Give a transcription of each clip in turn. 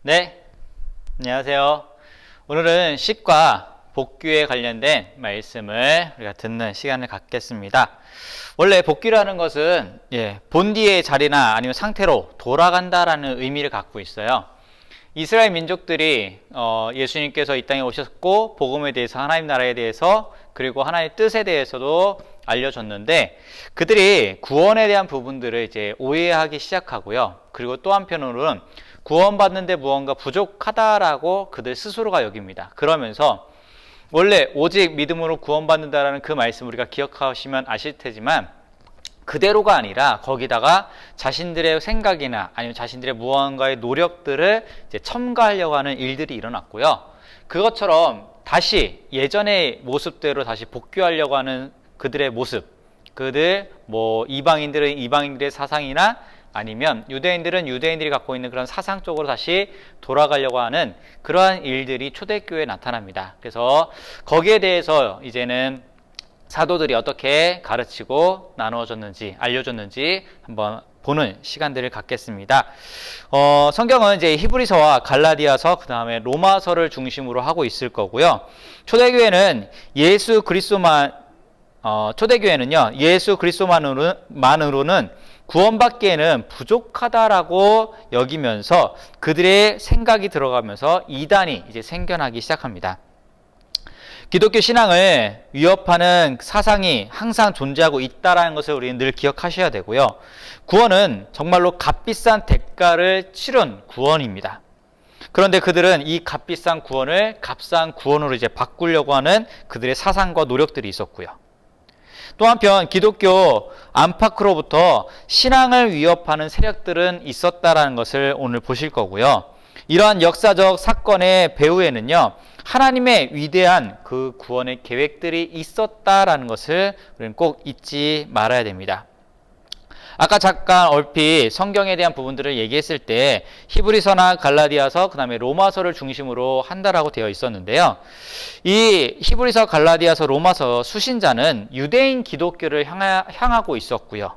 네, 안녕하세요. 오늘은 식과 복귀에 관련된 말씀을 우리가 듣는 시간을 갖겠습니다. 원래 복귀라는 것은 본디의 자리나 아니면 상태로 돌아간다라는 의미를 갖고 있어요. 이스라엘 민족들이 예수님께서 이 땅에 오셨고 복음에 대해서, 하나님 나라에 대해서, 그리고 하나님의 뜻에 대해서도 알려줬는데, 그들이 구원에 대한 부분들을 이제 오해하기 시작하고요. 그리고 또 한편으로는 구원받는데 무언가 부족하다라고 그들 스스로가 여깁니다. 그러면서 원래 오직 믿음으로 구원받는다라는 그 말씀 우리가 기억하시면 아실 테지만, 그대로가 아니라 거기다가 자신들의 생각이나 아니면 자신들의 무언가의 노력들을 이제 첨가하려고 하는 일들이 일어났고요. 그것처럼 다시 예전의 모습대로 다시 복귀하려고 하는 그들의 모습, 그들 이방인들은 이방인들의 사상이나 아니면 유대인들은 유대인들이 갖고 있는 그런 사상 쪽으로 다시 돌아가려고 하는 그러한 일들이 초대교회에 나타납니다. 그래서 거기에 대해서 이제는 사도들이 어떻게 가르치고 나누어졌는지, 알려줬는지 한번 보는 시간들을 갖겠습니다. 성경은 이제 히브리서와 갈라디아서, 그 다음에 로마서를 중심으로 하고 있을 거고요. 초대교회는요, 예수 그리스도만으로는 구원받기에는 부족하다라고 여기면서 그들의 생각이 들어가면서 이단이 이제 생겨나기 시작합니다. 기독교 신앙을 위협하는 사상이 항상 존재하고 있다는 것을 우리는 늘 기억하셔야 되고요. 구원은 정말로 값비싼 대가를 치른 구원입니다. 그런데 그들은 이 값비싼 구원을 값싼 구원으로 이제 바꾸려고 하는 그들의 사상과 노력들이 있었고요. 또 한편 기독교 안팎으로부터 신앙을 위협하는 세력들은 있었다라는 것을 오늘 보실 거고요. 이러한 역사적 사건의 배후에는요, 하나님의 위대한 그 구원의 계획들이 있었다라는 것을 우리는 꼭 잊지 말아야 됩니다. 아까 잠깐 얼핏 성경에 대한 부분들을 얘기했을 때 히브리서나 갈라디아서, 그 다음에 로마서를 중심으로 한다라고 되어 있었는데요. 이 히브리서, 갈라디아서, 로마서 수신자는 유대인 기독교를 향하고 있었고요.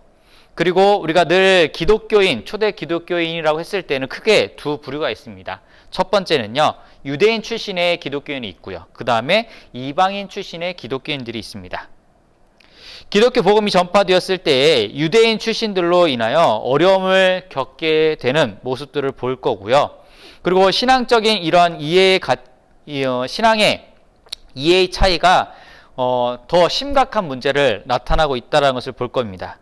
그리고 우리가 늘 기독교인, 초대 기독교인이라고 했을 때는 크게 두 부류가 있습니다. 첫 번째는요, 유대인 출신의 기독교인이 있고요. 그 다음에 이방인 출신의 기독교인들이 있습니다. 기독교 복음이 전파되었을 때 유대인 출신들로 인하여 어려움을 겪게 되는 모습들을 볼 거고요. 그리고 신앙적인 이러한 신앙의 이해의 차이가 더 심각한 문제를 나타나고 있다는 것을 볼 겁니다.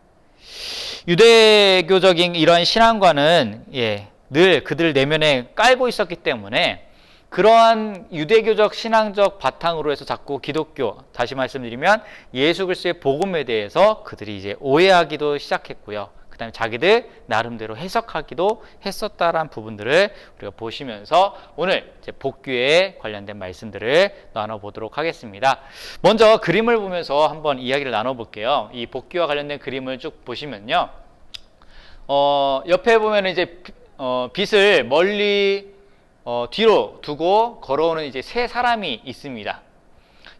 유대교적인 이러한 신앙관은 늘 그들 내면에 깔고 있었기 때문에 그러한 유대교적 신앙적 바탕으로 해서 자꾸 기독교, 다시 말씀드리면 예수 그리스도의 복음에 대해서 그들이 이제 오해하기도 시작했고요. 그 다음에 자기들 나름대로 해석하기도 했었다라는 부분들을 우리가 보시면서 오늘 이제 복귀에 관련된 말씀들을 나눠보도록 하겠습니다. 먼저 그림을 보면서 한번 이야기를 나눠볼게요. 이 복귀와 관련된 그림을 쭉 보시면요, 옆에 보면 이제 빛을 멀리 뒤로 두고 걸어오는 이제 세 사람이 있습니다.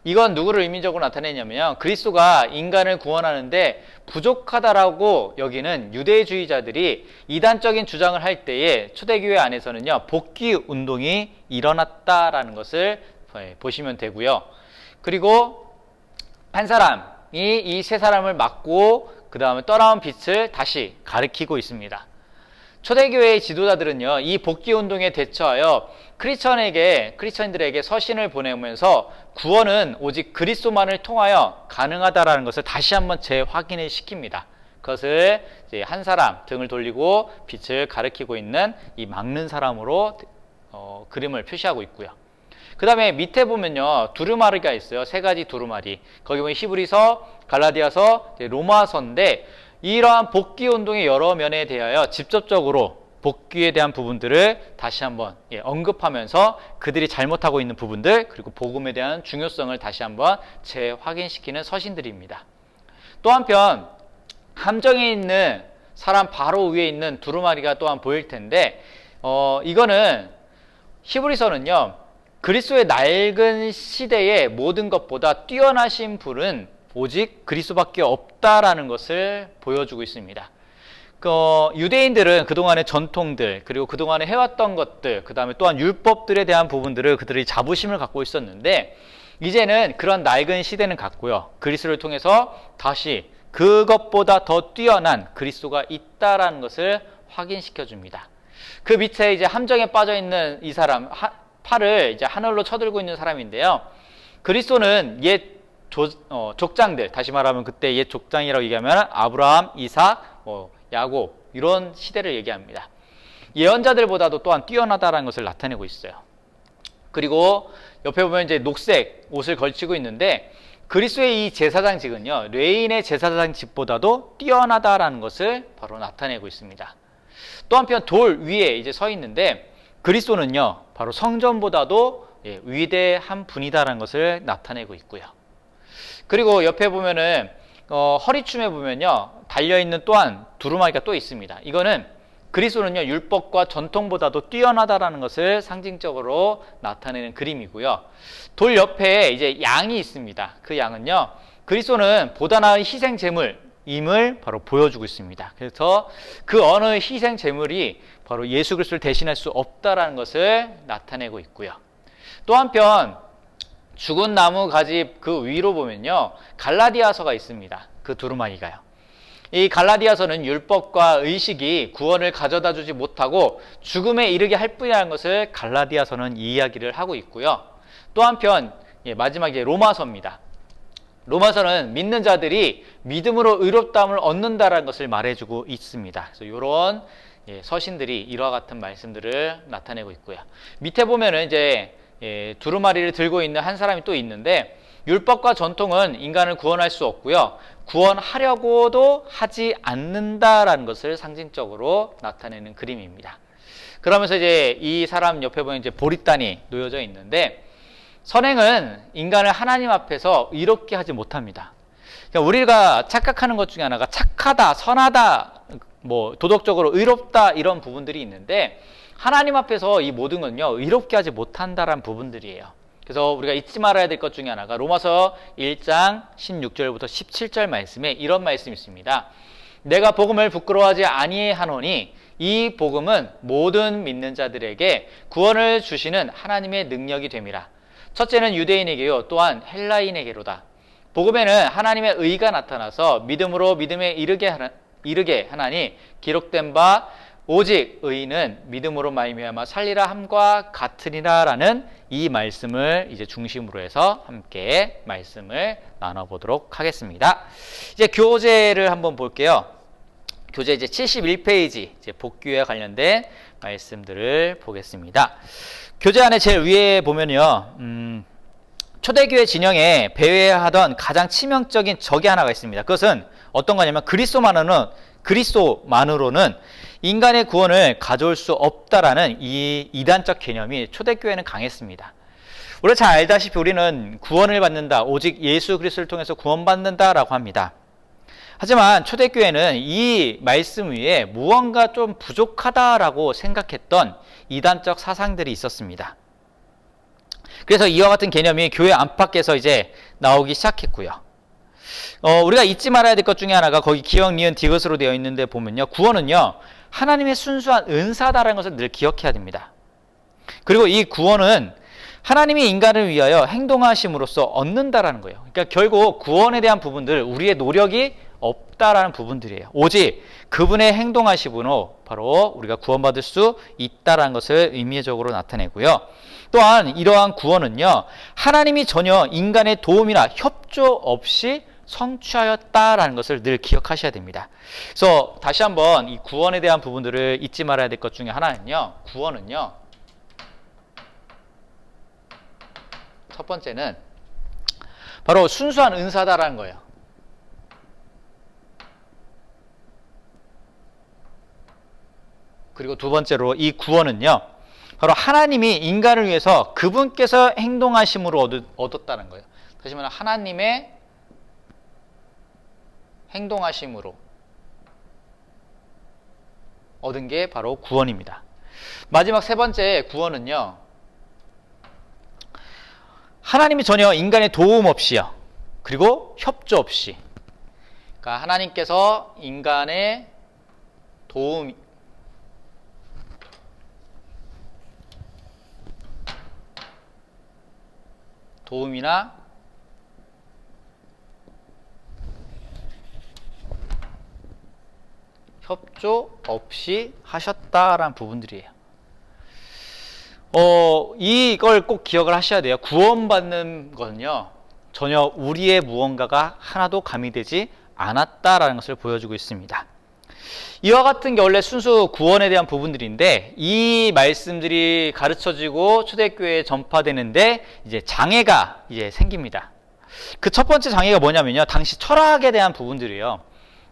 이건 누구를 의미적으로 나타내냐면요, 그리스도가 인간을 구원하는데 부족하다라고 여기는 유대주의자들이 이단적인 주장을 할 때에 초대교회 안에서는요, 복귀 운동이 일어났다라는 것을 보시면 되고요. 그리고 한 사람이 이 세 사람을 막고 그 다음에 떠나온 빛을 다시 가리키고 있습니다. 초대교회의 지도자들은요, 이 복귀운동에 대처하여 크리스천들에게 서신을 보내면서 구원은 오직 그리스도만을 통하여 가능하다라는 것을 다시 한번 재확인을 시킵니다. 그것을 이제 한 사람 등을 돌리고 빛을 가리키고 있는 이 막는 사람으로 그림을 표시하고 있고요. 그 다음에 밑에 보면요, 두루마리가 있어요. 세 가지 두루마리. 거기 보면 히브리서, 갈라디아서, 로마서인데, 이러한 복귀 운동의 여러 면에 대하여 직접적으로 복귀에 대한 부분들을 다시 한번 언급하면서 그들이 잘못하고 있는 부분들, 그리고 복음에 대한 중요성을 다시 한번 재확인시키는 서신들입니다. 또 한편 함정에 있는 사람 바로 위에 있는 두루마리가 또한 보일 텐데, 이거는 히브리서는요, 그리스도의 낡은 시대의 모든 것보다 뛰어나신 분은 오직 그리스도밖에 없다라는 것을 보여주고 있습니다. 유대인들은 그동안의 전통들, 그리고 그동안에 해왔던 것들, 그 다음에 또한 율법들에 대한 부분들을 그들이 자부심을 갖고 있었는데, 이제는 그런 낡은 시대는 갔고요. 그리스도를 통해서 다시 그것보다 더 뛰어난 그리스도가 있다라는 것을 확인시켜 줍니다. 그 밑에 이제 함정에 빠져 있는 이 사람, 팔을 이제 하늘로 쳐들고 있는 사람인데요. 그리스도는 옛 족장들, 다시 말하면 그때 옛 족장이라고 얘기하면 아브라함, 이삭, 야곱, 이런 시대를 얘기합니다. 예언자들보다도 또한 뛰어나다라는 것을 나타내고 있어요. 그리고 옆에 보면 이제 녹색 옷을 걸치고 있는데, 그리스도의 이 제사장직은요, 레인의 제사장직보다도 뛰어나다라는 것을 바로 나타내고 있습니다. 또 한편 돌 위에 이제 서 있는데, 그리스도는요, 바로 성전보다도 위대한 분이다라는 것을 나타내고 있고요. 그리고 옆에 보면은 허리춤에 보면요, 달려있는 또한 두루마기가 또 있습니다. 이거는 그리스도는요, 율법과 전통보다도 뛰어나다라는 것을 상징적으로 나타내는 그림이고요. 돌 옆에 이제 양이 있습니다. 그 양은요, 그리스도는 보다 나은 희생 제물임을 바로 보여주고 있습니다. 그래서 그 어느 희생 제물이 바로 예수 그리스도를 대신할 수 없다라는 것을 나타내고 있고요. 또 한편 죽은 나무 가지 그 위로 보면요, 갈라디아서가 있습니다. 그 두루마기가요. 이 갈라디아서는 율법과 의식이 구원을 가져다 주지 못하고 죽음에 이르게 할 뿐이라는 것을 갈라디아서는 이야기를 하고 있고요. 또 한편 마지막에 로마서입니다. 로마서는 믿는 자들이 믿음으로 의롭다함을 얻는다라는 것을 말해주고 있습니다. 그래서 이런 서신들이 이와 같은 말씀들을 나타내고 있고요. 밑에 보면은 이제 두루마리를 들고 있는 한 사람이 또 있는데, 율법과 전통은 인간을 구원할 수 없고요, 구원하려고도 하지 않는다라는 것을 상징적으로 나타내는 그림입니다. 그러면서 이제 이 사람 옆에 보면 이제 보릿단이 놓여져 있는데, 선행은 인간을 하나님 앞에서 의롭게 하지 못합니다. 그러니까 우리가 착각하는 것 중에 하나가 착하다, 선하다, 도덕적으로 의롭다, 이런 부분들이 있는데, 하나님 앞에서 이 모든 건요, 의롭게 하지 못한다라는 부분들이에요. 그래서 우리가 잊지 말아야 될 것 중에 하나가 로마서 1장 16절부터 17절 말씀에 이런 말씀이 있습니다. 내가 복음을 부끄러워하지 아니하노니 이 복음은 모든 믿는 자들에게 구원을 주시는 하나님의 능력이 됨이라. 첫째는 유대인에게요, 또한 헬라인에게로다. 복음에는 하나님의 의가 나타나서 믿음으로 믿음에 이르게 하나니 기록된 바 오직 의인은 믿음으로 말미암아 살리라 함과 같으리라라는 이 말씀을 이제 중심으로 해서 함께 말씀을 나눠보도록 하겠습니다. 이제 교재를 한번 볼게요. 교재 이제 71페이지 이제 복귀와 관련된 말씀들을 보겠습니다. 교재 안에 제일 위에 보면요, 초대교회 진영에 배회하던 가장 치명적인 적이 하나가 있습니다. 그것은 어떤 거냐면 그리스도만으로는 인간의 구원을 가져올 수 없다라는 이 이단적 개념이 초대교회는 강했습니다. 우리가 잘 알다시피 우리는 구원을 받는다, 오직 예수 그리스도를 통해서 구원받는다라고 합니다. 하지만 초대교회는 이 말씀 위에 무언가 좀 부족하다라고 생각했던 이단적 사상들이 있었습니다. 그래서 이와 같은 개념이 교회 안팎에서 이제 나오기 시작했고요. 우리가 잊지 말아야 될 것 중에 하나가 거기 기역, 니은, 디귿으로 되어 있는데 보면요, 구원은요, 하나님의 순수한 은사다라는 것을 늘 기억해야 됩니다. 그리고 이 구원은 하나님이 인간을 위하여 행동하심으로써 얻는다라는 거예요. 그러니까 결국 구원에 대한 부분들, 우리의 노력이 없다라는 부분들이에요. 오직 그분의 행동하심으로 바로 우리가 구원받을 수 있다라는 것을 의미적으로 나타내고요. 또한 이러한 구원은요, 하나님이 전혀 인간의 도움이나 협조 없이 성취하였다라는 것을 늘 기억하셔야 됩니다. 그래서 다시 한번 이 구원에 대한 부분들을 잊지 말아야 될 것 중에 하나는요, 구원은요, 첫 번째는 바로 순수한 은사다라는 거예요. 그리고 두 번째로 이 구원은요, 바로 하나님이 인간을 위해서 그분께서 행동하심으로 얻었다는 거예요. 다시 말하면 하나님의 행동하심으로 얻은 게 바로 구원입니다. 마지막 세 번째 구원은요, 하나님이 전혀 인간의 도움 없이요, 그리고 협조 없이, 그러니까 하나님께서 인간의 도움이나 협조 없이 하셨다라는 부분들이에요. 이걸 꼭 기억을 하셔야 돼요. 구원받는 것은요, 전혀 우리의 무언가가 하나도 가미되지 않았다라는 것을 보여주고 있습니다. 이와 같은 게 원래 순수 구원에 대한 부분들인데, 이 말씀들이 가르쳐지고 초대교회에 전파되는데 이제 장애가 이제 생깁니다. 그 첫 번째 장애가 뭐냐면요, 당시 철학에 대한 부분들이에요.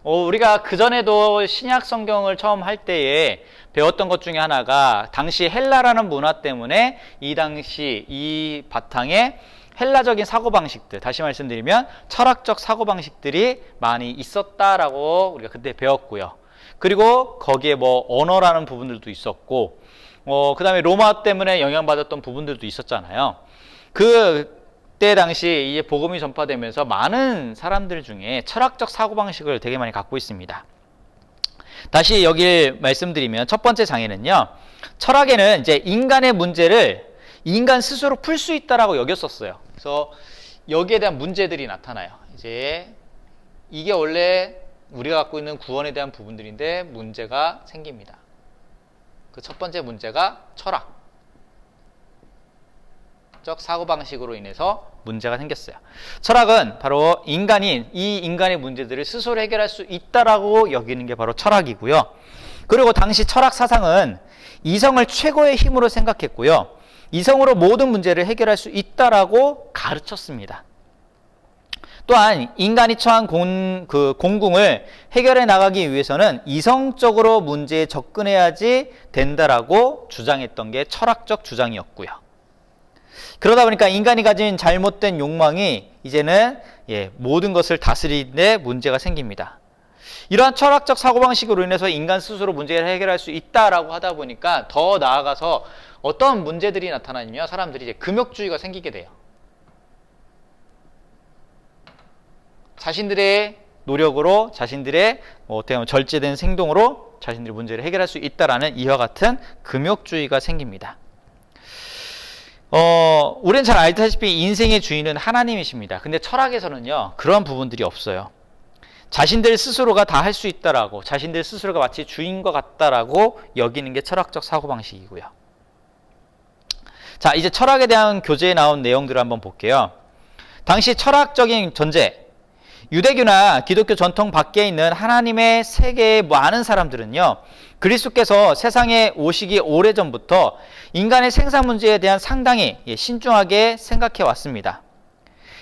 우리가 그전에도 신약 성경을 처음 할 때에 배웠던 것 중에 하나가, 당시 헬라라는 문화 때문에 이 당시 이 바탕에 헬라적인 사고방식들, 다시 말씀드리면 철학적 사고방식들이 많이 있었다라고 우리가 그때 배웠고요. 그리고 거기에 뭐 언어라는 부분들도 있었고, 그 다음에 로마 때문에 영향받았던 부분들도 있었잖아요. 그때 당시 이제 복음이 전파되면서 많은 사람들 중에 철학적 사고방식을 되게 많이 갖고 있습니다. 다시 여기 말씀드리면 첫 번째 장애는요, 철학에는 이제 인간의 문제를 인간 스스로 풀 수 있다라고 여겼었어요. 그래서 여기에 대한 문제들이 나타나요. 이제 이게 원래 우리가 갖고 있는 구원에 대한 부분들인데 문제가 생깁니다. 그 첫 번째 문제가 철학적 사고방식으로 인해서 문제가 생겼어요. 철학은 바로 이 인간의 문제들을 스스로 해결할 수 있다라고 여기는 게 바로 철학이고요. 그리고 당시 철학 사상은 이성을 최고의 힘으로 생각했고요. 이성으로 모든 문제를 해결할 수 있다라고 가르쳤습니다. 또한 인간이 처한 공궁을 해결해 나가기 위해서는 이성적으로 문제에 접근해야지 된다라고 주장했던 게 철학적 주장이었고요. 그러다 보니까 인간이 가진 잘못된 욕망이 이제는 모든 것을 다스리는데 문제가 생깁니다. 이러한 철학적 사고방식으로 인해서 인간 스스로 문제를 해결할 수 있다라고 하다 보니까 더 나아가서 어떤 문제들이 나타나냐면, 사람들이 이제 금욕주의가 생기게 돼요. 자신들의 노력으로, 자신들의 어떻게 보면 절제된 행동으로 자신들의 문제를 해결할 수 있다라는 이와 같은 금욕주의가 생깁니다. 우리는 잘 알다시피 인생의 주인은 하나님이십니다. 근데 철학에서는요, 그런 부분들이 없어요. 자신들 스스로가 다 할 수 있다라고, 자신들 스스로가 마치 주인과 같다라고 여기는 게 철학적 사고방식이고요. 자, 이제 철학에 대한 교재에 나온 내용들을 한번 볼게요. 당시 철학적인 전제, 유대교나 기독교 전통 밖에 있는 하나님의 세계의 많은 사람들은요, 그리스도께서 세상에 오시기 오래전부터 인간의 생산 문제에 대한 상당히 신중하게 생각해 왔습니다.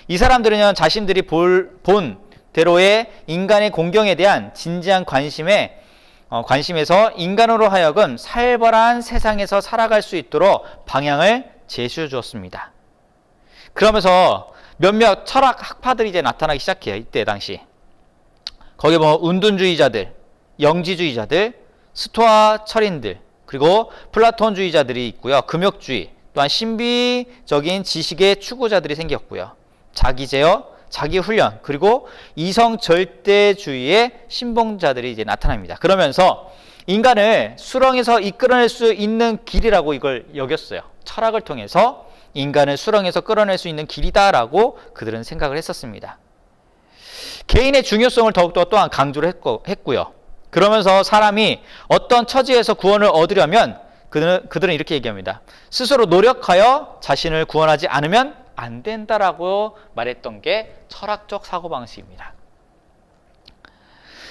이 사람들은요, 자신들이 본 대로의 인간의 공경에 대한 진지한 관심에서 인간으로 하여금 살벌한 세상에서 살아갈 수 있도록 방향을 제시해 주었습니다. 그러면서 몇몇 철학 학파들이 이제 나타나기 시작해요. 이때 당시. 거기에 뭐 운둔주의자들, 영지주의자들, 스토아 철인들, 그리고 플라톤주의자들이 있고요. 금욕주의, 또한 신비적인 지식의 추구자들이 생겼고요. 자기 제어, 자기 훈련, 그리고 이성 절대주의의 신봉자들이 이제 나타납니다. 그러면서 인간을 수렁에서 이끌어낼 수 있는 길이라고 이걸 여겼어요. 철학을 통해서 인간을 수렁에서 끌어낼 수 있는 길이다라고 그들은 생각을 했었습니다. 개인의 중요성을 더욱더 또한 강조를 했고요. 그러면서 사람이 어떤 처지에서 구원을 얻으려면 그들은 이렇게 얘기합니다. 스스로 노력하여 자신을 구원하지 않으면 안 된다라고 말했던 게 철학적 사고방식입니다.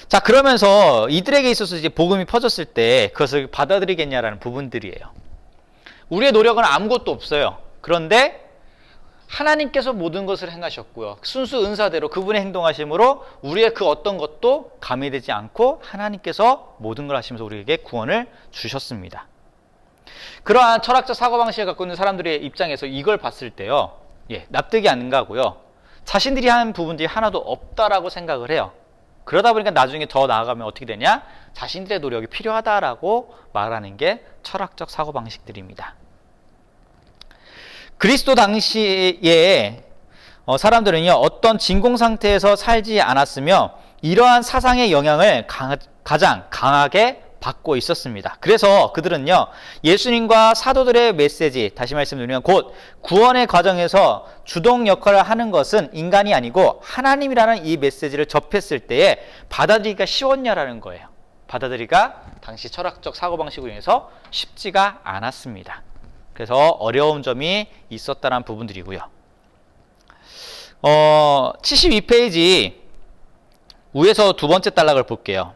자, 그러면서 이들에게 있어서 이제 복음이 퍼졌을 때 그것을 받아들이겠냐라는 부분들이에요. 우리의 노력은 아무것도 없어요. 그런데 하나님께서 모든 것을 행하셨고요. 순수 은사대로 그분의 행동하심으로 우리의 그 어떤 것도 가미되지 않고 하나님께서 모든 걸 하시면서 우리에게 구원을 주셨습니다. 그러한 철학적 사고방식을 갖고 있는 사람들의 입장에서 이걸 봤을 때요, 납득이 안 가고요. 자신들이 한 부분들이 하나도 없다라고 생각을 해요. 그러다 보니까 나중에 더 나아가면 어떻게 되냐? 자신들의 노력이 필요하다라고 말하는 게 철학적 사고방식들입니다. 그리스도 당시에 사람들은요, 어떤 진공 상태에서 살지 않았으며 이러한 사상의 영향을 가장 강하게 받고 있었습니다. 그래서 그들은요, 예수님과 사도들의 메시지, 다시 말씀드리면 곧 구원의 과정에서 주동 역할을 하는 것은 인간이 아니고 하나님이라는 이 메시지를 접했을 때에 받아들이기가 쉬웠냐라는 거예요. 받아들이기가 당시 철학적 사고방식으로 인해서 쉽지가 않았습니다. 그래서 어려운 점이 있었다는 부분들이고요. 72페이지 위에서 두 번째 단락을 볼게요.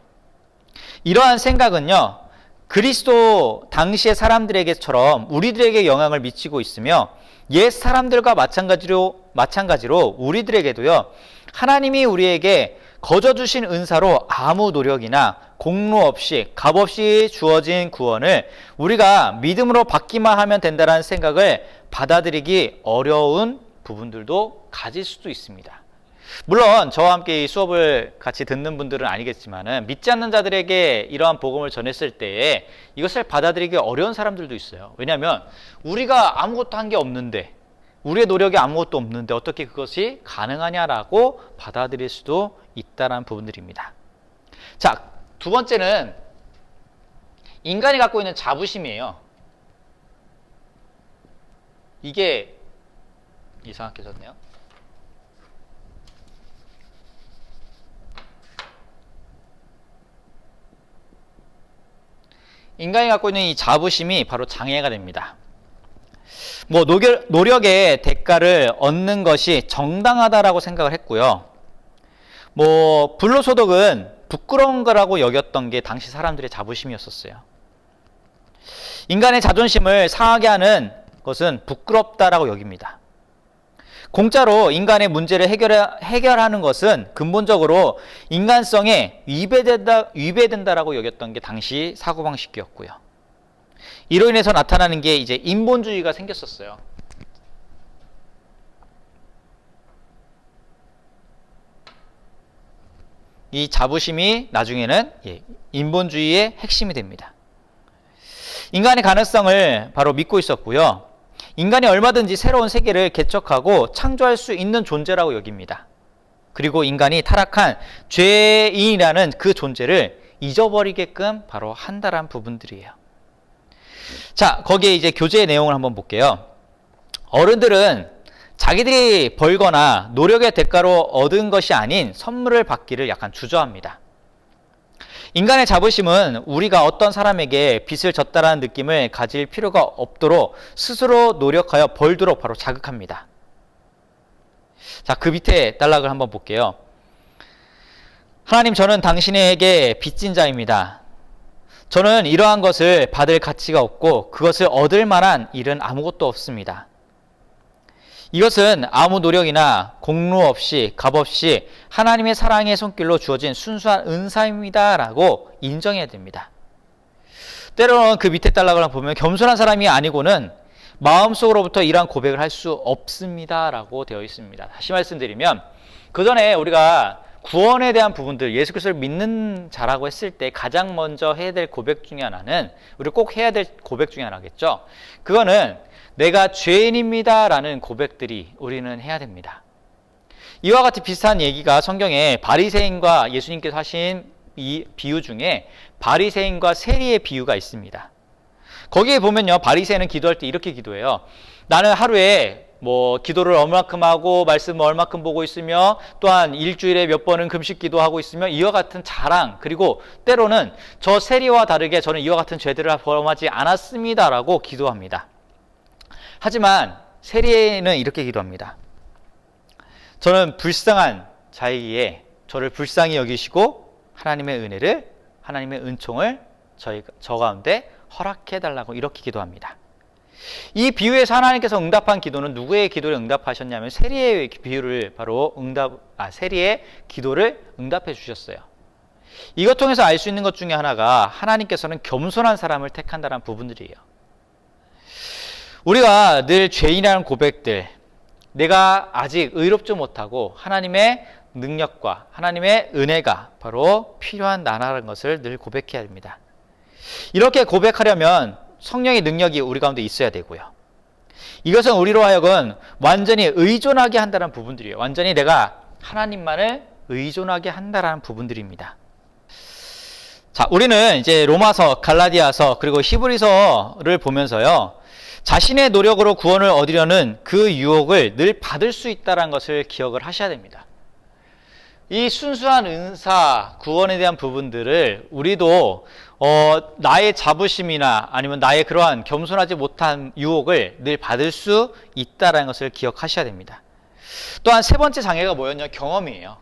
이러한 생각은요, 그리스도 당시의 사람들에게처럼 우리들에게 영향을 미치고 있으며 옛 사람들과 마찬가지로 우리들에게도요, 하나님이 우리에게 거저 주신 은사로 아무 노력이나 공로 없이 값 없이 주어진 구원을 우리가 믿음으로 받기만 하면 된다는 생각을 받아들이기 어려운 부분들도 가질 수도 있습니다. 물론 저와 함께 이 수업을 같이 듣는 분들은 아니겠지만은 믿지 않는 자들에게 이러한 복음을 전했을 때에 이것을 받아들이기 어려운 사람들도 있어요. 왜냐하면 우리가 아무것도 한 게 없는데, 우리의 노력이 아무것도 없는데 어떻게 그것이 가능하냐라고 받아들일 수도 있다는 부분들입니다. 자, 두 번째는 인간이 갖고 있는 자부심이에요. 이게 이상하게 졌네요. 인간이 갖고 있는 이 자부심이 바로 장애가 됩니다. 노력의 대가를 얻는 것이 정당하다라고 생각을 했고요. 불로소득은 부끄러운 거라고 여겼던 게 당시 사람들의 자부심이었었어요. 인간의 자존심을 상하게 하는 것은 부끄럽다라고 여깁니다. 공짜로 인간의 문제를 해결하는 것은 근본적으로 인간성에 위배된다라고 여겼던 게 당시 사고방식이었고요. 이로 인해서 나타나는 게 이제 인본주의가 생겼었어요. 이 자부심이 나중에는 인본주의의 핵심이 됩니다. 인간의 가능성을 바로 믿고 있었고요. 인간이 얼마든지 새로운 세계를 개척하고 창조할 수 있는 존재라고 여깁니다. 그리고 인간이 타락한 죄인이라는 그 존재를 잊어버리게끔 바로 한다란 부분들이에요. 자, 거기에 이제 교재의 내용을 한번 볼게요. 어른들은 자기들이 벌거나 노력의 대가로 얻은 것이 아닌 선물을 받기를 약간 주저합니다. 인간의 자부심은 우리가 어떤 사람에게 빚을 졌다라는 느낌을 가질 필요가 없도록 스스로 노력하여 벌도록 바로 자극합니다. 자, 그 밑에 단락을 한번 볼게요. 하나님, 저는 당신에게 빚진 자입니다. 저는 이러한 것을 받을 가치가 없고 그것을 얻을 만한 일은 아무것도 없습니다. 이것은 아무 노력이나 공로 없이 값 없이 하나님의 사랑의 손길로 주어진 순수한 은사입니다 라고 인정해야 됩니다. 때로는 그 밑에 단락을 보면 겸손한 사람이 아니고는 마음속으로부터 이러한 고백을 할 수 없습니다 라고 되어 있습니다. 다시 말씀드리면 그 전에 우리가 구원에 대한 부분들, 예수 그리스도를 믿는 자라고 했을 때 가장 먼저 해야 될 고백 중에 하나는, 우리 꼭 해야 될 고백 중에 하나겠죠. 그거는 내가 죄인입니다 라는 고백들이 우리는 해야 됩니다. 이와 같이 비슷한 얘기가 성경에 바리새인과 예수님께서 하신 이 비유 중에 바리새인과 세리의 비유가 있습니다. 거기에 보면요, 바리새인은 기도할 때 이렇게 기도해요. 나는 하루에 기도를 얼마큼 하고 말씀을 얼마큼 보고 있으며 또한 일주일에 몇 번은 금식 기도하고 있으며 이와 같은 자랑, 그리고 때로는 저 세리와 다르게 저는 이와 같은 죄들을 범하지 않았습니다 라고 기도합니다. 하지만 세리는 이렇게 기도합니다. 저는 불쌍한 자이기에 저를 불쌍히 여기시고 하나님의 은혜를, 하나님의 은총을 저 가운데 허락해달라고 이렇게 기도합니다. 이 비유에서 하나님께서 응답한 기도는 누구의 기도를 응답하셨냐면 세리의 비유를 바로 세리의 기도를 응답해 주셨어요. 이것 통해서 알 수 있는 것 중에 하나가 하나님께서는 겸손한 사람을 택한다는 부분들이에요. 우리가 늘 죄인이라는 고백들, 내가 아직 의롭지 못하고 하나님의 능력과 하나님의 은혜가 바로 필요한 나라는 것을 늘 고백해야 됩니다. 이렇게 고백하려면 성령의 능력이 우리 가운데 있어야 되고요. 이것은 우리로 하여금 완전히 의존하게 한다는 부분들이에요. 완전히 내가 하나님만을 의존하게 한다는 부분들입니다. 자, 우리는 이제 로마서, 갈라디아서, 그리고 히브리서를 보면서요, 자신의 노력으로 구원을 얻으려는 그 유혹을 늘 받을 수 있다는 것을 기억을 하셔야 됩니다. 이 순수한 은사, 구원에 대한 부분들을 우리도 나의 자부심이나 아니면 나의 그러한 겸손하지 못한 유혹을 늘 받을 수 있다는 것을 기억하셔야 됩니다. 또한 세 번째 장애가 뭐였냐? 경험이에요.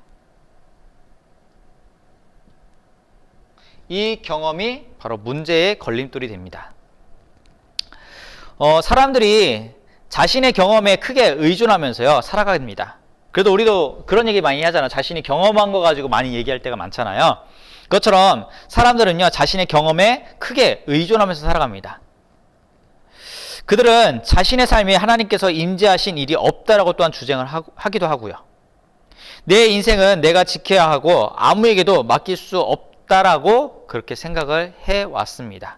이 경험이 바로 문제의 걸림돌이 됩니다. 사람들이 자신의 경험에 크게 의존하면서요, 살아가게 됩니다. 그래도 우리도 그런 얘기 많이 하잖아요. 자신이 경험한 거 가지고 많이 얘기할 때가 많잖아요. 그것처럼 사람들은요, 자신의 경험에 크게 의존하면서 살아갑니다. 그들은 자신의 삶에 하나님께서 임재하신 일이 없다라고 또한 주장을 하기도 하고요. 내 인생은 내가 지켜야 하고 아무에게도 맡길 수 없다라고 그렇게 생각을 해왔습니다.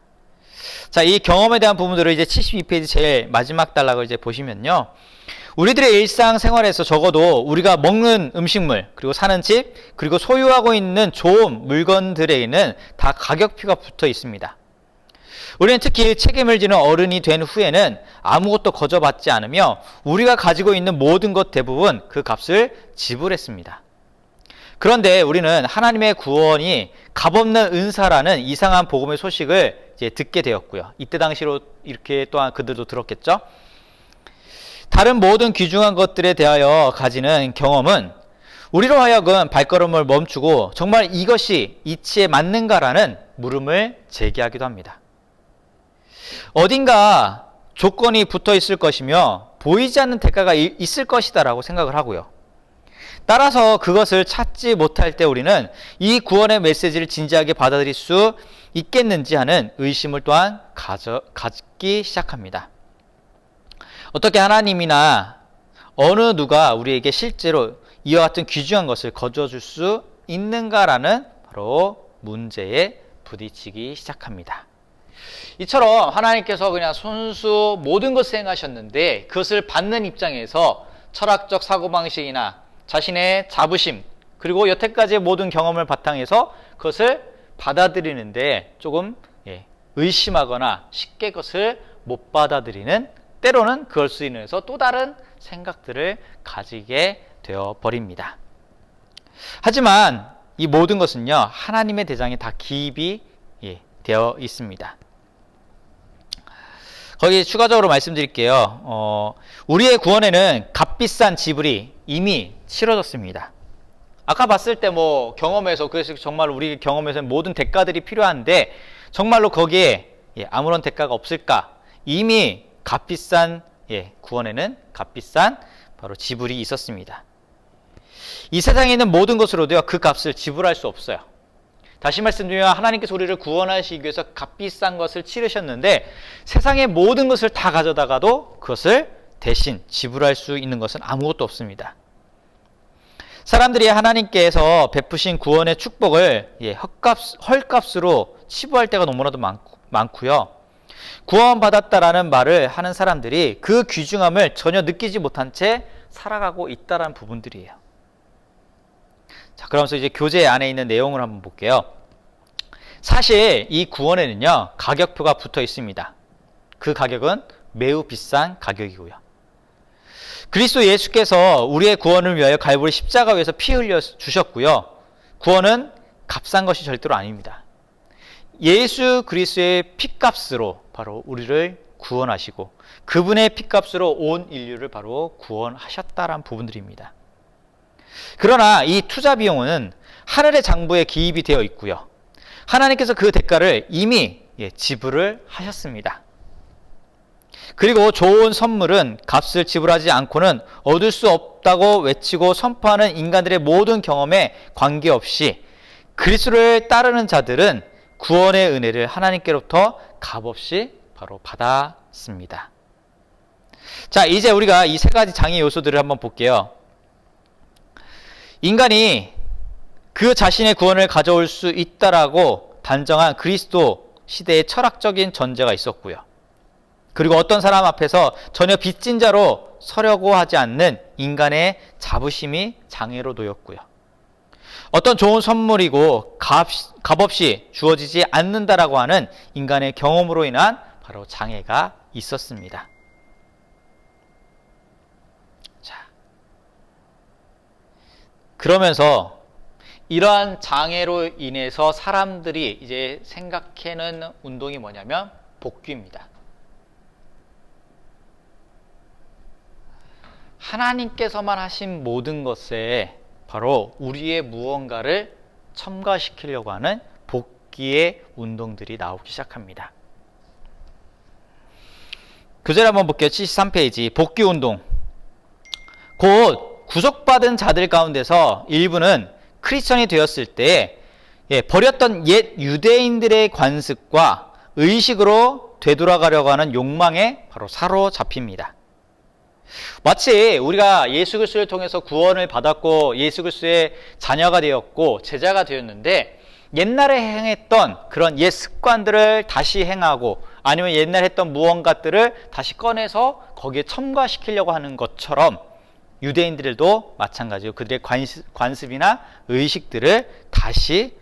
자, 이 경험에 대한 부분들을 이제 72페이지 제일 마지막 단락을 이제 보시면요, 우리들의 일상생활에서 적어도 우리가 먹는 음식물, 그리고 사는 집, 그리고 소유하고 있는 좋은 물건들에는 다 가격표가 붙어 있습니다. 우리는 특히 책임을 지는 어른이 된 후에는 아무것도 거저받지 않으며 우리가 가지고 있는 모든 것 대부분 그 값을 지불했습니다. 그런데 우리는 하나님의 구원이 값없는 은사라는 이상한 복음의 소식을 이제 듣게 되었고요. 이때 당시로 이렇게 또한 그들도 들었겠죠. 다른 모든 귀중한 것들에 대하여 가지는 경험은 우리로 하여금 발걸음을 멈추고 정말 이것이 이치에 맞는가라는 물음을 제기하기도 합니다. 어딘가 조건이 붙어 있을 것이며 보이지 않는 대가가 있을 것이다라고 생각을 하고요. 따라서 그것을 찾지 못할 때 우리는 이 구원의 메시지를 진지하게 받아들일 수 있겠는지 하는 의심을 또한 갖기 시작합니다. 어떻게 하나님이나 어느 누가 우리에게 실제로 이와 같은 귀중한 것을 거저줄 수 있는가라는 바로 문제에 부딪히기 시작합니다. 이처럼 하나님께서 그냥 손수 모든 것을 행하셨는데 그것을 받는 입장에서 철학적 사고방식이나 자신의 자부심, 그리고 여태까지의 모든 경험을 바탕해서 그것을 받아들이는데 조금 의심하거나 쉽게 그것을 못 받아들이는, 때로는 그럴 수 인해서 또 다른 생각들을 가지게 되어 버립니다. 하지만 이 모든 것은요, 하나님의 대장에 다 기입이 되어 있습니다. 거기 추가적으로 말씀드릴게요. 우리의 구원에는 값비싼 지불이 이미 치러졌습니다. 아까 봤을 때 뭐 경험에서, 그래서 정말 우리 경험에서는 모든 대가들이 필요한데 정말로 거기에 아무런 대가가 없을까? 이미 값비싼 구원에는 값비싼 바로 지불이 있었습니다. 이 세상에 있는 모든 것으로도요, 그 값을 지불할 수 없어요. 다시 말씀드리면 하나님께서 우리를 구원하시기 위해서 값비싼 것을 치르셨는데 세상의 모든 것을 다 가져다가도 그것을 대신 지불할 수 있는 것은 아무것도 없습니다. 사람들이 하나님께서 베푸신 구원의 축복을 헐값으로 치부할 때가 너무나도 많고요. 구원받았다라는 말을 하는 사람들이 그 귀중함을 전혀 느끼지 못한 채 살아가고 있다는 부분들이에요. 자, 그러면서 이제 교재 안에 있는 내용을 한번 볼게요. 사실 이 구원에는요, 가격표가 붙어 있습니다. 그 가격은 매우 비싼 가격이고요. 그리스도 예수께서 우리의 구원을 위하여 갈보리 십자가 위에서 피 흘려 주셨고요. 구원은 값싼 것이 절대로 아닙니다. 예수 그리스도의 피값으로 바로 우리를 구원하시고 그분의 피값으로 온 인류를 바로 구원하셨다라는 부분들입니다. 그러나 이 투자 비용은 하늘의 장부에 기입이 되어 있고요. 하나님께서 그 대가를 이미 지불을 하셨습니다. 그리고 좋은 선물은 값을 지불하지 않고는 얻을 수 없다고 외치고 선포하는 인간들의 모든 경험에 관계없이 그리스도를 따르는 자들은 구원의 은혜를 하나님께로부터 값없이 바로 받았습니다. 자, 이제 우리가 이 세 가지 장애 요소들을 한번 볼게요. 인간이 그 자신의 구원을 가져올 수 있다라고 단정한 그리스도 시대의 철학적인 전제가 있었고요. 그리고 어떤 사람 앞에서 전혀 빚진 자로 서려고 하지 않는 인간의 자부심이 장애로 놓였고요. 어떤 좋은 선물이고 값없이 주어지지 않는다라고 하는 인간의 경험으로 인한 바로 장애가 있었습니다. 자, 그러면서 이러한 장애로 인해서 사람들이 이제 생각하는 운동이 뭐냐면 복귀입니다. 하나님께서만 하신 모든 것에 바로 우리의 무언가를 첨가시키려고 하는 복귀의 운동들이 나오기 시작합니다. 교재를 한번 볼게요. 73페이지 복귀 운동. 곧 구속받은 자들 가운데서 일부는 크리스천이 되었을 때 버렸던 옛 유대인들의 관습과 의식으로 되돌아가려고 하는 욕망에 바로 사로잡힙니다. 마치 우리가 예수 그리스도를 통해서 구원을 받았고 예수 그리스도의 자녀가 되었고 제자가 되었는데 옛날에 행했던 그런 옛 습관들을 다시 행하고 아니면 옛날에 했던 무언가들을 다시 꺼내서 거기에 첨가시키려고 하는 것처럼 유대인들도 마찬가지로 그들의 관습이나 의식들을 다시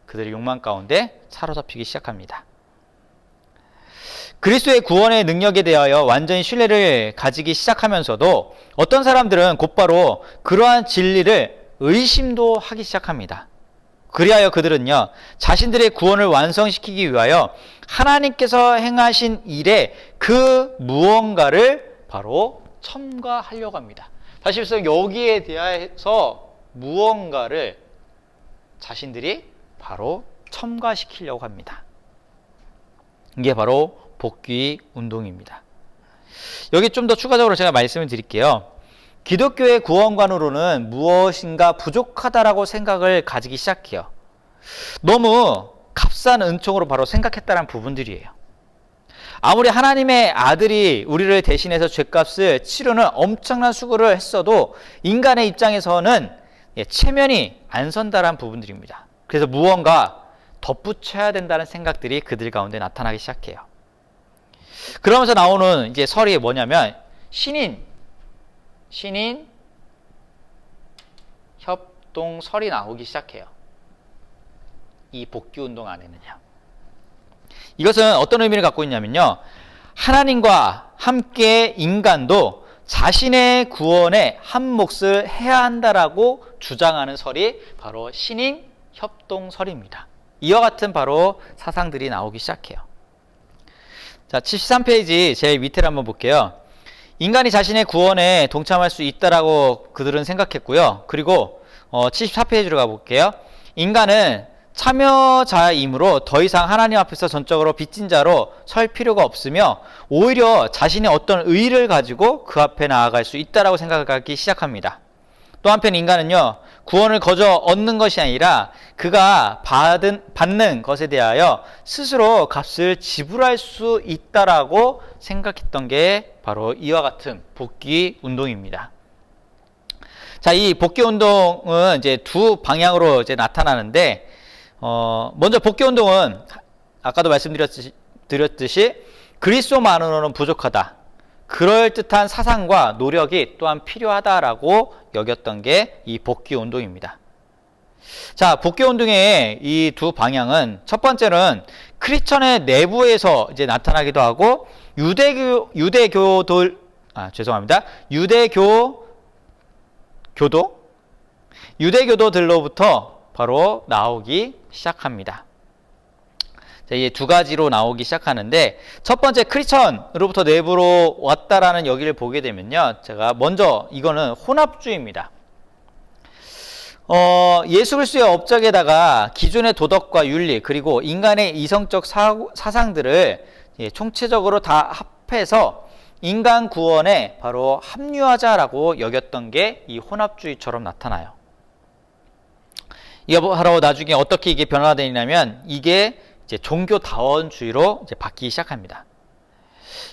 그들의 욕망 가운데 사로잡히기 시작합니다. 그리스도의 구원의 능력에 대하여 완전히 신뢰를 가지기 시작하면서도 어떤 사람들은 곧바로 그러한 진리를 의심도 하기 시작합니다. 그리하여 그들은요, 자신들의 구원을 완성시키기 위하여 하나님께서 행하신 일에 그 무언가를 바로 첨가하려고 합니다. 다시 말해서 여기에 대해서 무언가를 자신들이 바로 첨가시키려고 합니다. 이게 바로 복귀 운동입니다. 여기 좀 더 추가적으로 제가 말씀을 드릴게요. 기독교의 구원관으로는 무엇인가 부족하다라고 생각을 가지기 시작해요. 너무 값싼 은총으로 바로 생각했다는 부분들이에요. 아무리 하나님의 아들이 우리를 대신해서 죄값을 치르는 엄청난 수고를 했어도 인간의 입장에서는 체면이 안 선다라는 부분들입니다. 그래서 무언가 덧붙여야 된다는 생각들이 그들 가운데 나타나기 시작해요. 그러면서 나오는 이제 설이 뭐냐면 신인 협동설이 나오기 시작해요. 이 복귀 운동 안에는요. 이것은 어떤 의미를 갖고 있냐면요. 하나님과 함께 인간도 자신의 구원에 한 몫을 해야 한다라고 주장하는 설이 바로 신인 협동설입니다. 이와 같은 바로 사상들이 나오기 시작해요. 자, 73페이지 제일 밑에를 한번 볼게요. 인간이 자신의 구원에 동참할 수 있다라고 그들은 생각했고요. 그리고 74페이지로 가볼게요. 인간은 참여자이므로 더 이상 하나님 앞에서 전적으로 빚진 자로 설 필요가 없으며 오히려 자신의 어떤 의의를 가지고 그 앞에 나아갈 수 있다라고 생각하기 시작합니다. 또 한편 인간은요, 구원을 거저 얻는 것이 아니라 그가 받는 것에 대하여 스스로 값을 지불할 수 있다라고 생각했던 게 바로 이와 같은 복귀 운동입니다. 자, 이 복귀 운동은 이제 두 방향으로 이제 나타나는데, 먼저 복귀 운동은 아까도 말씀드렸듯이 그리스도만으로는 부족하다. 그럴듯한 사상과 노력이 또한 필요하다라고 여겼던 게 이 복귀 운동입니다. 자, 복귀 운동의 이 두 방향은 첫 번째는 크리스천의 내부에서 이제 나타나기도 하고 유대교도들로부터 바로 나오기 시작합니다. 자, 이게 두 가지로 나오기 시작하는데 첫 번째 크리스천으로부터 내부로 왔다라는 여기를 보게 되면요. 제가 먼저 이거는 혼합주의입니다. 예수 그리스도의 업적에다가 기존의 도덕과 윤리 그리고 인간의 이성적 사상들을 총체적으로 다 합해서 인간 구원에 바로 합류하자라고 여겼던 게 이 혼합주의처럼 나타나요. 이게 바로 나중에 어떻게 이게 변화되냐면 이게 이제 종교다원주의로 이제 바뀌기 시작합니다.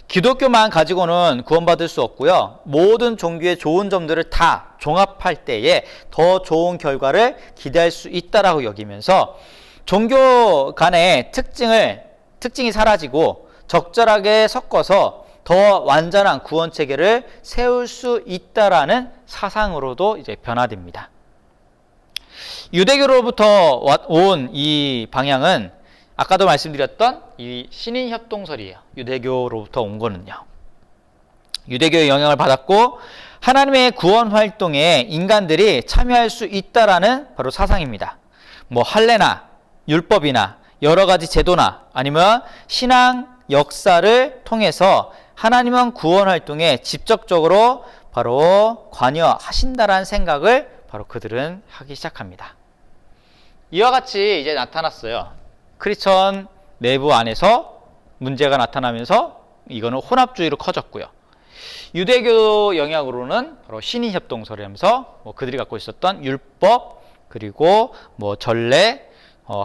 기독교만 가지고는 구원받을 수 없고요. 모든 종교의 좋은 점들을 다 종합할 때에 더 좋은 결과를 기대할 수 있다라고 여기면서 종교 간의 특징이 사라지고 적절하게 섞어서 더 완전한 구원 체계를 세울 수 있다라는 사상으로도 이제 변화됩니다. 유대교로부터 온 이 방향은 아까도 말씀드렸던 이 신인협동설이에요. 유대교로부터 온 거는요. 유대교의 영향을 받았고 하나님의 구원 활동에 인간들이 참여할 수 있다라는 바로 사상입니다. 뭐 할례나 율법이나 여러 가지 제도나 아니면 신앙 역사를 통해서 하나님은 구원 활동에 직접적으로 바로 관여하신다라는 생각을 바로 그들은 하기 시작합니다. 이와 같이 이제 나타났어요. 크리스천 내부 안에서 문제가 나타나면서 이거는 혼합주의로 커졌고요. 유대교 영향으로는 바로 신인협동설이라면서 뭐 그들이 갖고 있었던 율법 그리고 뭐 전례,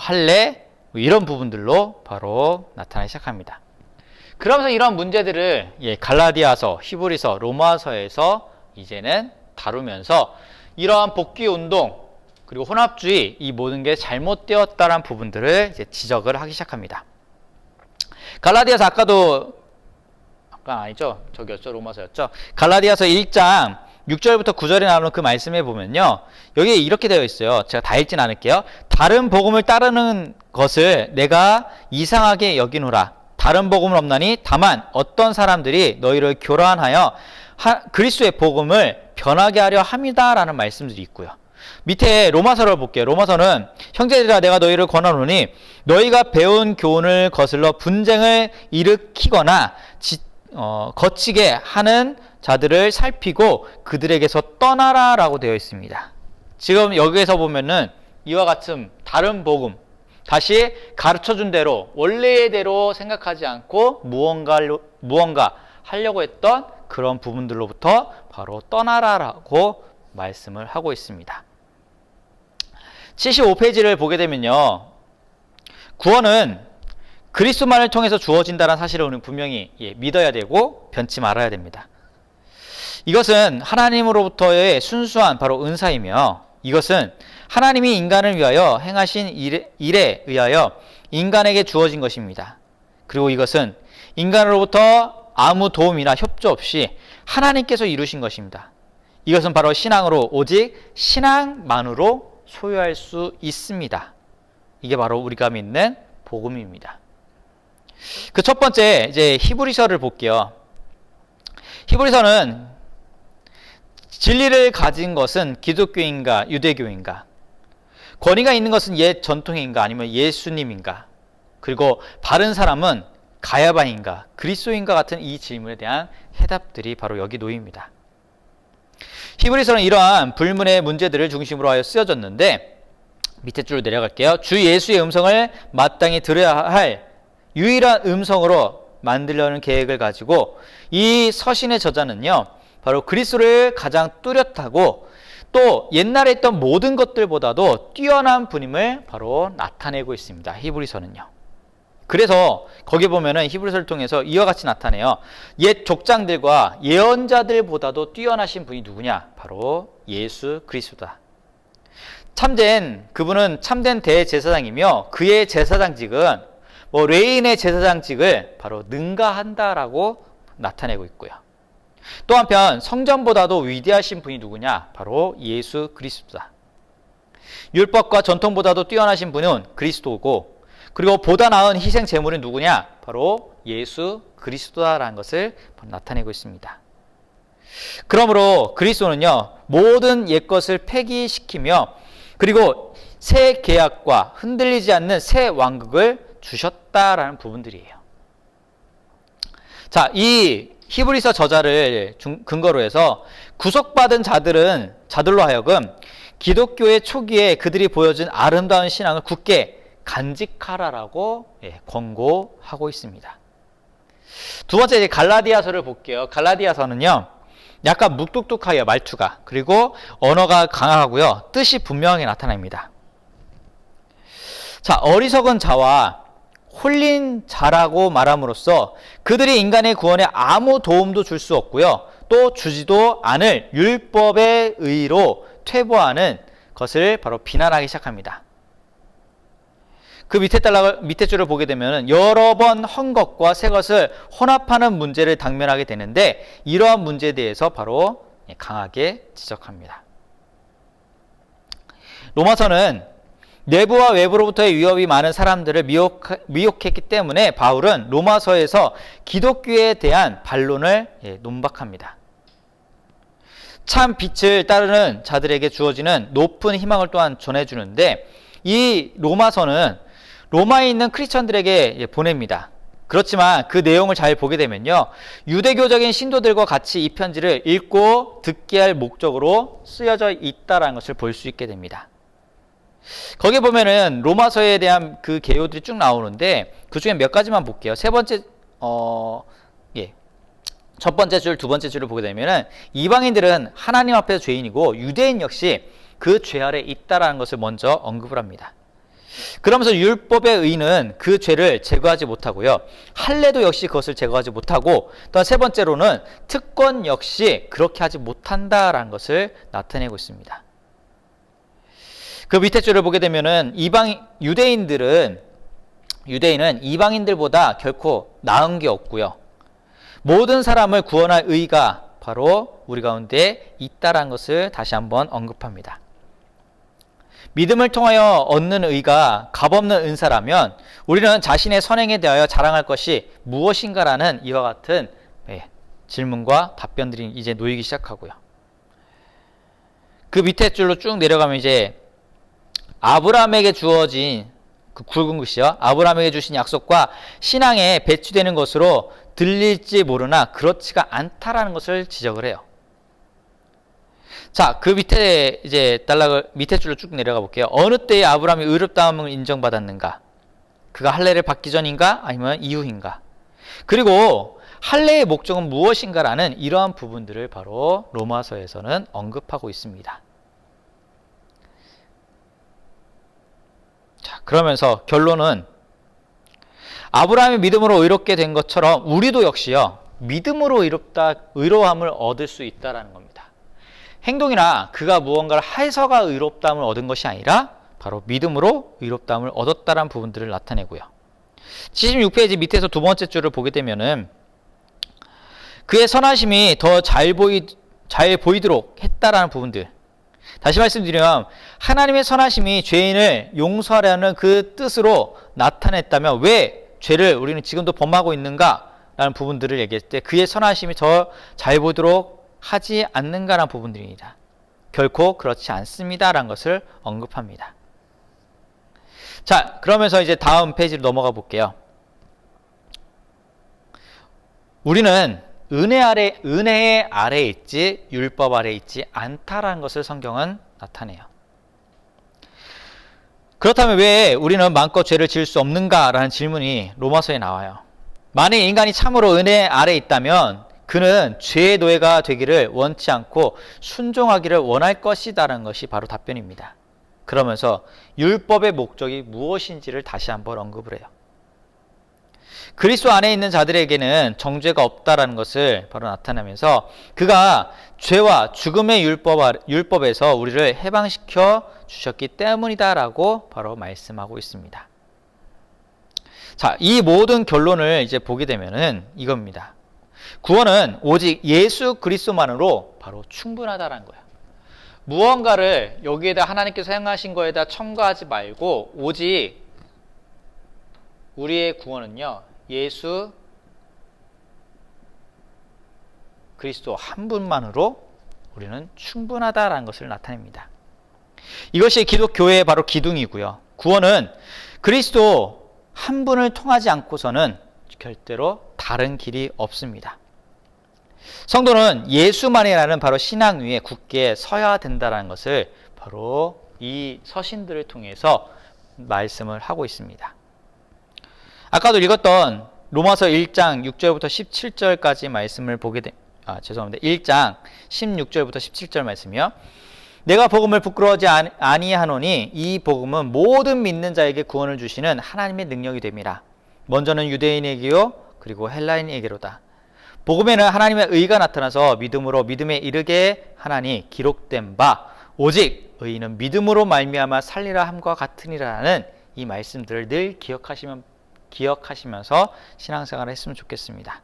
할례 뭐 이런 부분들로 바로 나타나기 시작합니다. 그러면서 이런 문제들을 갈라디아서, 히브리서, 로마서에서 이제는 다루면서 이러한 복귀 운동 그리고 혼합주의 이 모든 게 잘못되었다라는 부분들을 이제 지적을 하기 시작합니다. 갈라디아서 아니죠? 저기였죠? 로마서였죠? 갈라디아서 1장 6절부터 9절에 나오는 그 말씀에 보면요. 여기에 이렇게 되어 있어요. 제가 다 읽진 않을게요. 다른 복음을 따르는 것을 내가 이상하게 여기노라. 다른 복음은 없나니 다만 어떤 사람들이 너희를 교란하여 그리스도의 복음을 변하게 하려 함이다라는 말씀들이 있고요. 밑에 로마서를 볼게요. 로마서는 형제들아 내가 너희를 권하노니 너희가 배운 교훈을 거슬러 분쟁을 일으키거나 거치게 하는 자들을 살피고 그들에게서 떠나라 라고 되어 있습니다. 지금 여기에서 보면은 이와 같은 다른 복음 다시 가르쳐준 대로 원래의 대로 생각하지 않고 무언가 하려고 했던 그런 부분들로부터 바로 떠나라라고 말씀을 하고 있습니다. 75페이지를 보게 되면요. 구원은 그리스도만을 통해서 주어진다는 사실을 우리는 분명히 믿어야 되고 변치 말아야 됩니다. 이것은 하나님으로부터의 순수한 바로 은사이며 이것은 하나님이 인간을 위하여 행하신 일에 의하여 인간에게 주어진 것입니다. 그리고 이것은 인간으로부터 아무 도움이나 협조 없이 하나님께서 이루신 것입니다. 이것은 바로 신앙으로 오직 신앙만으로 소유할 수 있습니다. 이게 바로 우리가 믿는 복음입니다. 그 첫 번째 이제 히브리서를 볼게요. 히브리서는 진리를 가진 것은 기독교인가 유대교인가, 권위가 있는 것은 옛 전통인가 아니면 예수님인가, 그리고 바른 사람은 가야바인가 그리스도인가 같은 이 질문에 대한 해답들이 바로 여기 놓입니다. 히브리서는 이러한 불문의 문제들을 중심으로 하여 쓰여졌는데 밑에 줄로 내려갈게요. 주 예수의 음성을 마땅히 들어야 할 유일한 음성으로 만들려는 계획을 가지고 이 서신의 저자는요 바로 그리스도를 가장 뚜렷하고 또 옛날에 있던 모든 것들보다도 뛰어난 분임을 바로 나타내고 있습니다. 히브리서는요. 그래서 거기 보면은 히브리서를 통해서 이와 같이 나타내요. 옛 족장들과 예언자들보다도 뛰어나신 분이 누구냐? 바로 예수 그리스도다. 그분은 참된 대제사장이며 그의 제사장직은 레인의 제사장직을 바로 능가한다라고 나타내고 있고요. 또 한편 성전보다도 위대하신 분이 누구냐? 바로 예수 그리스도다. 율법과 전통보다도 뛰어나신 분은 그리스도고 그리고 보다 나은 희생 제물은 누구냐? 바로 예수 그리스도다라는 것을 나타내고 있습니다. 그러므로 그리스도는요 모든 옛것을 폐기시키며 그리고 새 계약과 흔들리지 않는 새 왕국을 주셨다라는 부분들이에요. 자, 이 히브리서 저자를 근거로 해서 구속받은 자들로 하여금 기독교의 초기에 그들이 보여준 아름다운 신앙을 굳게 간직하라라고 권고하고 있습니다. 두 번째 갈라디아서를 볼게요. 갈라디아서는요 약간 묵뚝뚝하여 말투가 그리고 언어가 강하고요 뜻이 분명하게 나타납니다. 자, 어리석은 자와 홀린 자라고 말함으로써 그들이 인간의 구원에 아무 도움도 줄 수 없고요 또 주지도 않을 율법의 의로 퇴보하는 것을 바로 비난하기 시작합니다. 그 밑에 줄을 보게 되면 여러 번 헌 것과 새 것을 혼합하는 문제를 당면하게 되는데 이러한 문제에 대해서 바로 강하게 지적합니다. 로마서는 내부와 외부로부터의 위협이 많은 사람들을 미혹했기 때문에 바울은 로마서에서 기독교에 대한 반론을 논박합니다. 참 빛을 따르는 자들에게 주어지는 높은 희망을 또한 전해주는데, 이 로마서는 로마에 있는 크리스천들에게 보냅니다. 그렇지만 그 내용을 잘 보게 되면요, 유대교적인 신도들과 같이 이 편지를 읽고 듣게 할 목적으로 쓰여져 있다는 것을 볼 수 있게 됩니다. 거기 보면은 로마서에 대한 그 개요들이 쭉 나오는데, 그 중에 몇 가지만 볼게요. 첫 번째 줄, 두 번째 줄을 보게 되면은 이방인들은 하나님 앞에서 죄인이고 유대인 역시 그 죄 아래 있다라는 것을 먼저 언급을 합니다. 그러면서 율법의 의는 그 죄를 제거하지 못하고요, 할례도 역시 그것을 제거하지 못하고, 또한 세 번째로는 특권 역시 그렇게 하지 못한다라는 것을 나타내고 있습니다. 그 밑에 줄을 보게 되면은 유대인은 이방인들보다 결코 나은 게 없고요, 모든 사람을 구원할 의가 바로 우리 가운데 있다라는 것을 다시 한번 언급합니다. 믿음을 통하여 얻는 의가 값없는 은사라면 우리는 자신의 선행에 대하여 자랑할 것이 무엇인가라는 이와 같은 질문과 답변들이 이제 놓이기 시작하고요. 그 밑에 줄로 쭉 내려가면 이제 아브라함에게 주어진 그 굵은 글씨요, 아브라함에게 주신 약속과 신앙에 배치되는 것으로 들릴지 모르나 그렇지가 않다라는 것을 지적을 해요. 자, 그 밑에 이제 밑에 줄로 쭉 내려가 볼게요. 어느 때에 아브라함이 의롭다함을 인정받았는가? 그가 할례를 받기 전인가? 아니면 이후인가? 그리고 할례의 목적은 무엇인가라는 이러한 부분들을 바로 로마서에서는 언급하고 있습니다. 자, 그러면서 결론은 아브라함이 믿음으로 의롭게 된 것처럼 우리도 역시요, 믿음으로 의로움을 얻을 수 있다라는 겁니다. 행동이나 그가 무언가를 해서가 의롭다함을 얻은 것이 아니라 바로 믿음으로 의롭다함을 얻었다라는 부분들을 나타내고요. 76페이지 밑에서 두 번째 줄을 보게 되면은 그의 선하심이 더 잘 보이도록 했다라는 부분들. 다시 말씀드리면 하나님의 선하심이 죄인을 용서하려는 그 뜻으로 나타냈다면 왜 죄를 우리는 지금도 범하고 있는가? 라는 부분들을 얘기했을 때 그의 선하심이 더 잘 보이도록 하지 않는가라는 부분들입니다. 결코 그렇지 않습니다라는 것을 언급합니다. 자, 그러면서 이제 다음 페이지로 넘어가 볼게요. 우리는 은혜의 아래에 있지 율법 아래에 있지 않다라는 것을 성경은 나타내요. 그렇다면 왜 우리는 마음껏 죄를 지을 수 없는가라는 질문이 로마서에 나와요. 만약 인간이 참으로 은혜 아래에 있다면 그는 죄의 노예가 되기를 원치 않고 순종하기를 원할 것이다라는 것이 바로 답변입니다. 그러면서 율법의 목적이 무엇인지를 다시 한번 언급을 해요. 그리스도 안에 있는 자들에게는 정죄가 없다라는 것을 바로 나타내면서 그가 죄와 죽음의 율법에서 우리를 해방시켜 주셨기 때문이다라고 바로 말씀하고 있습니다. 자, 이 모든 결론을 이제 보게 되면은 이겁니다. 구원은 오직 예수 그리스도만으로 바로 충분하다라는 거예요. 무언가를 여기에다 하나님께서 행하신 거에다 첨가하지 말고 오직 우리의 구원은요, 예수 그리스도 한 분만으로 우리는 충분하다라는 것을 나타냅니다. 이것이 기독교의 바로 기둥이고요. 구원은 그리스도 한 분을 통하지 않고서는 절대로 다른 길이 없습니다. 성도는 예수만이라는 바로 신앙 위에 굳게 서야 된다는 것을 바로 이 서신들을 통해서 말씀을 하고 있습니다. 아까도 읽었던 로마서 1장 6절부터 17절까지 말씀을 보게 되 1장 16절부터 17절 말씀이요. 내가 복음을 부끄러워하지 아니하노니 이 복음은 모든 믿는 자에게 구원을 주시는 하나님의 능력이 됨이라. 먼저는 유대인에게요 그리고 헬라인에게로다. 복음에는 하나님의 의가 나타나서 믿음으로 믿음에 이르게 하나니 기록된 바 오직 의인은 믿음으로 말미암아 살리라 함과 같으니라는 이 말씀들을 늘 기억하시면서 신앙생활을 했으면 좋겠습니다.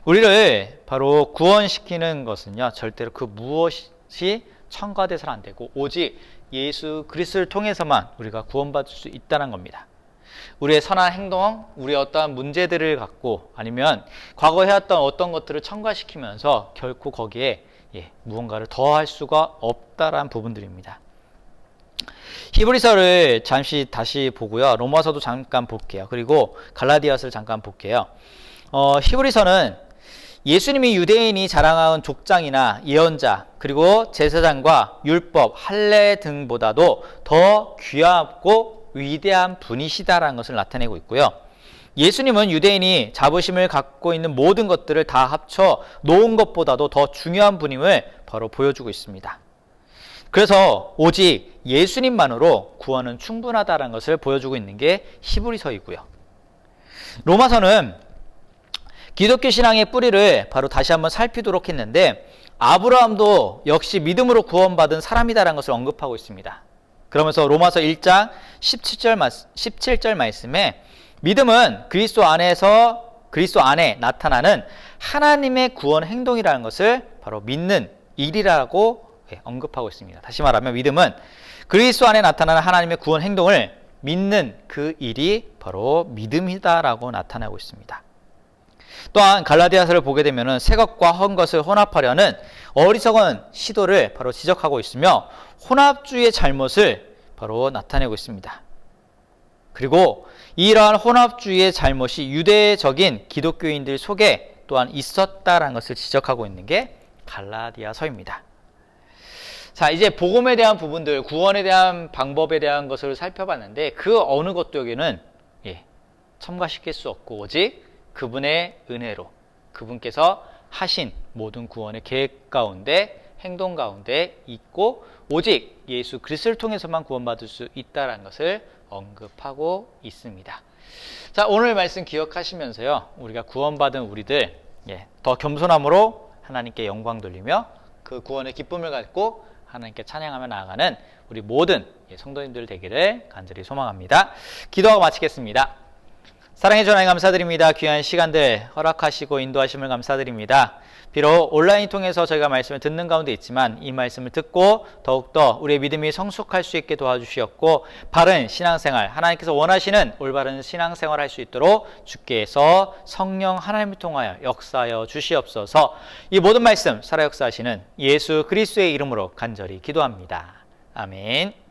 우리를 바로 구원시키는 것은요 절대로 그 무엇이 첨가돼서는 안 되고 오직 예수 그리스도를 통해서만 우리가 구원받을 수 있다는 겁니다. 우리의 선한 행동, 우리의 어떠한 문제들을 갖고 아니면 과거에 해왔던 어떤 것들을 첨가시키면서 결코 거기에 무언가를 더할 수가 없다라는 부분들입니다. 히브리서를 잠시 다시 보고요. 로마서도 잠깐 볼게요. 그리고 갈라디아서를 잠깐 볼게요. 히브리서는 예수님이 유대인이 자랑하는 족장이나 예언자 그리고 제사장과 율법, 할례 등보다도 더 귀하고 위대한 분이시다라는 것을 나타내고 있고요. 예수님은 유대인이 자부심을 갖고 있는 모든 것들을 다 합쳐 놓은 것보다도 더 중요한 분임을 바로 보여주고 있습니다. 그래서 오직 예수님만으로 구원은 충분하다는 것을 보여주고 있는 게 히브리서이고요. 로마서는 기독교 신앙의 뿌리를 바로 다시 한번 살피도록 했는데 아브라함도 역시 믿음으로 구원받은 사람이다라는 것을 언급하고 있습니다. 그러면서 로마서 1장 17절 말씀에 믿음은 그리스도 안에 나타나는 하나님의 구원 행동이라는 것을 바로 믿는 일이라고 언급하고 있습니다. 다시 말하면 믿음은 그리스도 안에 나타나는 하나님의 구원 행동을 믿는 그 일이 바로 믿음이다라고 나타나고 있습니다. 또한 갈라디아서를 보게 되면 새 것과 헛 것을 혼합하려는 어리석은 시도를 바로 지적하고 있으며 혼합주의의 잘못을 바로 나타내고 있습니다. 그리고 이러한 혼합주의의 잘못이 유대적인 기독교인들 속에 또한 있었다라는 것을 지적하고 있는 게 갈라디아서입니다. 자, 이제 복음에 대한 부분들, 구원에 대한 방법에 대한 것을 살펴봤는데 그 어느 것도 여기는 첨가시킬 수 없고 오직 그분의 은혜로 그분께서 하신 모든 구원의 계획 가운데 행동 가운데 있고 오직 예수 그리스도를 통해서만 구원받을 수 있다는 것을 언급하고 있습니다. 자, 오늘 말씀 기억하시면서요, 우리가 구원받은 우리들 더 겸손함으로 하나님께 영광 돌리며 그 구원의 기쁨을 갖고 하나님께 찬양하며 나아가는 우리 모든 성도님들 되기를 간절히 소망합니다. 기도하고 마치겠습니다. 사랑해 주님 감사드립니다. 귀한 시간들 허락하시고 인도하심을 감사드립니다. 비록 온라인 통해서 저희가 말씀을 듣는 가운데 있지만 이 말씀을 듣고 더욱더 우리의 믿음이 성숙할 수 있게 도와주시었고 바른 신앙생활, 하나님께서 원하시는 올바른 신앙생활을 할 수 있도록 주께서 성령 하나님을 통하여 역사하여 주시옵소서. 이 모든 말씀 살아 역사하시는 예수 그리스도의 이름으로 간절히 기도합니다. 아멘.